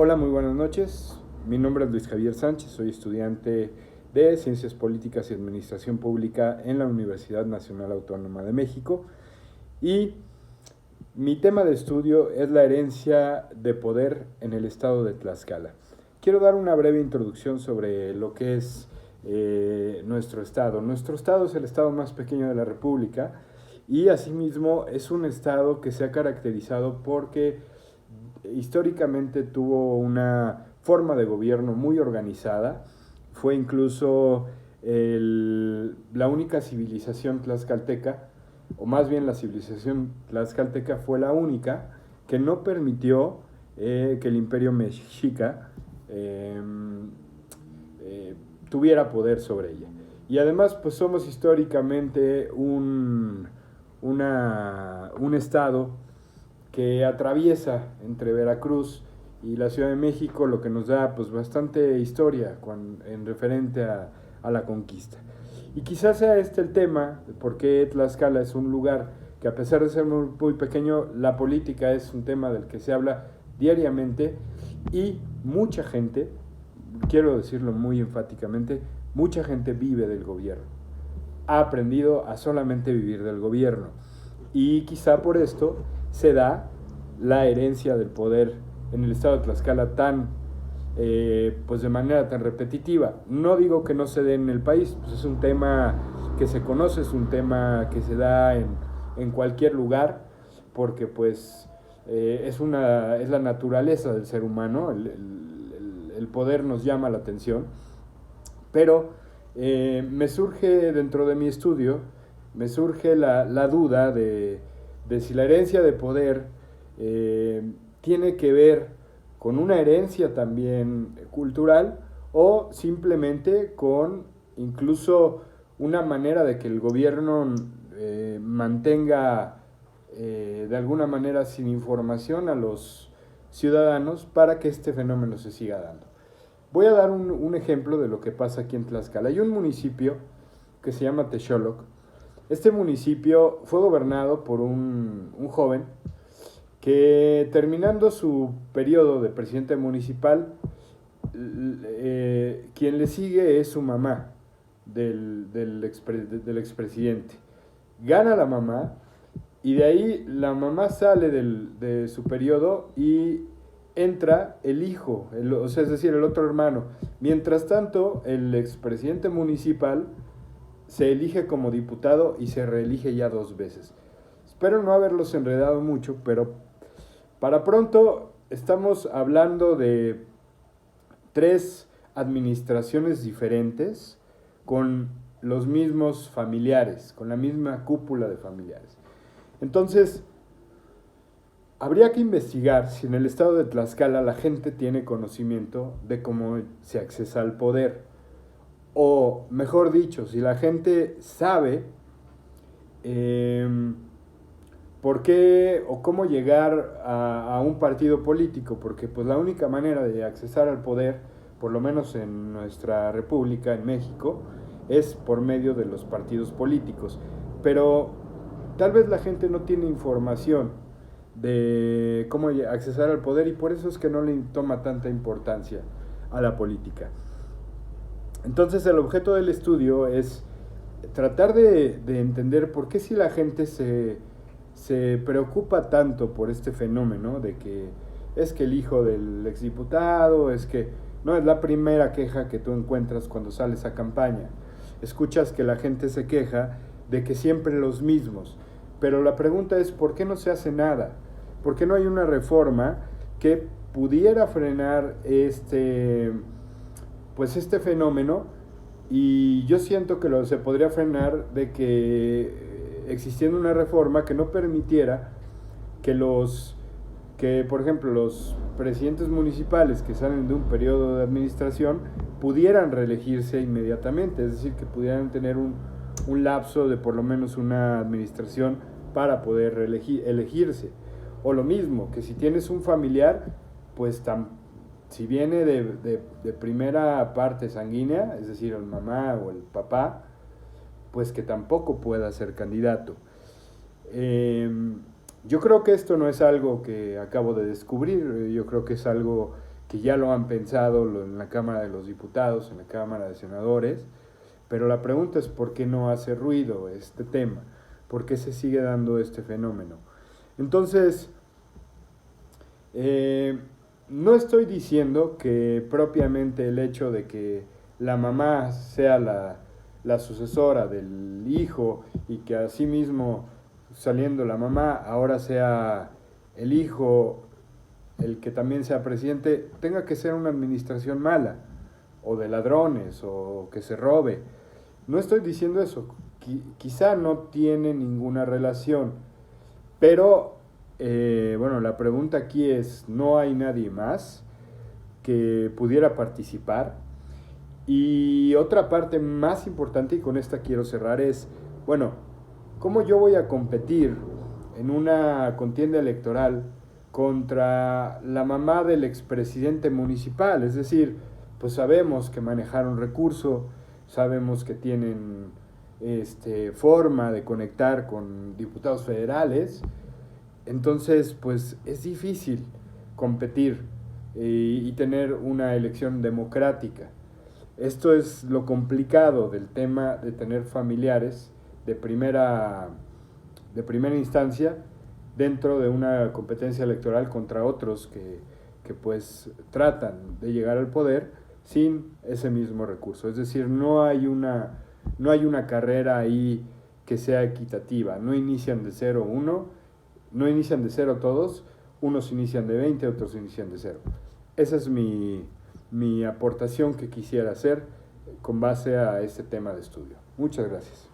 Hola, muy buenas noches. Mi nombre es Luis Javier Sánchez, soy estudiante de Ciencias Políticas y Administración Pública en la Universidad Nacional Autónoma de México y mi tema de estudio es la herencia de poder en el estado de Tlaxcala. Quiero dar una breve introducción sobre lo que es nuestro estado. Nuestro estado es el estado más pequeño de la República y asimismo es un estado que se ha caracterizado porque históricamente tuvo una forma de gobierno muy organizada. Fue incluso la única civilización tlaxcalteca, o más bien la civilización tlaxcalteca fue la única que no permitió que el imperio mexica tuviera poder sobre ella. Y además, pues somos históricamente un estado que atraviesa entre Veracruz y la Ciudad de México, lo que nos da pues bastante historia en referente a la conquista. Y quizás sea este el tema, porque Tlaxcala es un lugar que a pesar de ser muy, muy pequeño, la política es un tema del que se habla diariamente y mucha gente, quiero decirlo muy enfáticamente, mucha gente vive del gobierno. Ha aprendido a solamente vivir del gobierno. Y quizá por esto se da la herencia del poder en el estado de Tlaxcala pues de manera tan repetitiva. No digo que no se dé en el país, pues es un tema que se conoce, es un tema que se da en cualquier lugar, porque pues es la naturaleza del ser humano, el poder nos llama la atención, pero me surge dentro de mi estudio, me surge la duda de si la herencia de poder tiene que ver con una herencia también cultural o simplemente con incluso una manera de que el gobierno mantenga de alguna manera sin información a los ciudadanos para que este fenómeno se siga dando. Voy a dar un ejemplo de lo que pasa aquí en Tlaxcala. Hay un municipio que se llama Texoloc. Este municipio fue gobernado por un joven que terminando su periodo de presidente municipal, quien le sigue es su mamá del expresidente. Gana la mamá y de ahí la mamá sale de su periodo y entra el hijo, o sea, es decir, el otro hermano. Mientras tanto, el expresidente municipal se elige como diputado y se reelige ya 2 veces. Espero no haberlos enredado mucho, pero para pronto estamos hablando de 3 administraciones diferentes con los mismos familiares, con la misma cúpula de familiares. Entonces, habría que investigar si en el estado de Tlaxcala la gente tiene conocimiento de cómo se accesa al poder. O, mejor dicho, si la gente sabe por qué o cómo llegar a un partido político, porque pues la única manera de accesar al poder, por lo menos en nuestra república, en México, es por medio de los partidos políticos. Pero tal vez la gente no tiene información de cómo accesar al poder y por eso es que no le toma tanta importancia a la política. Entonces el objeto del estudio es tratar de entender por qué si la gente se preocupa tanto por este fenómeno de que es que el hijo del exdiputado, es que no es la primera queja que tú encuentras cuando sales a campaña. Escuchas que la gente se queja de que siempre los mismos. Pero la pregunta es, ¿por qué no se hace nada? ¿Por qué no hay una reforma que pudiera frenar pues este fenómeno? Y yo siento que se podría frenar de que existiendo una reforma que no permitiera que por ejemplo los presidentes municipales que salen de un periodo de administración pudieran reelegirse inmediatamente, es decir, que pudieran tener un lapso de por lo menos una administración para poder elegirse. O lo mismo, que si tienes un familiar, pues si viene de primera parte sanguínea, es decir, el mamá o el papá, pues que tampoco pueda ser candidato. Yo creo que esto no es algo que acabo de descubrir, yo creo que es algo que ya lo han pensado en la Cámara de los Diputados, en la Cámara de Senadores, pero la pregunta es por qué no hace ruido este tema, por qué se sigue dando este fenómeno. Entonces, no estoy diciendo que propiamente el hecho de que la mamá sea la sucesora del hijo y que asimismo saliendo la mamá ahora sea el hijo el que también sea presidente, tenga que ser una administración mala, o de ladrones, o que se robe. No estoy diciendo eso, quizá no tiene ninguna relación, pero bueno, la pregunta aquí es, ¿no hay nadie más que pudiera participar? Y otra parte más importante, y con esta quiero cerrar, es, bueno, ¿cómo yo voy a competir en una contienda electoral contra la mamá del expresidente municipal? Es decir, pues sabemos que manejaron recurso, sabemos que tienen forma de conectar con diputados federales, entonces pues es difícil competir y tener una elección democrática. Esto es lo complicado del tema de tener familiares de primera instancia dentro de una competencia electoral contra otros que pues tratan de llegar al poder sin ese mismo recurso. Es decir, no hay una carrera ahí que sea equitativa. No inician de cero uno, no inician de cero todos, unos inician de 20, otros inician de cero. Esa es mi aportación que quisiera hacer con base a este tema de estudio. Muchas gracias.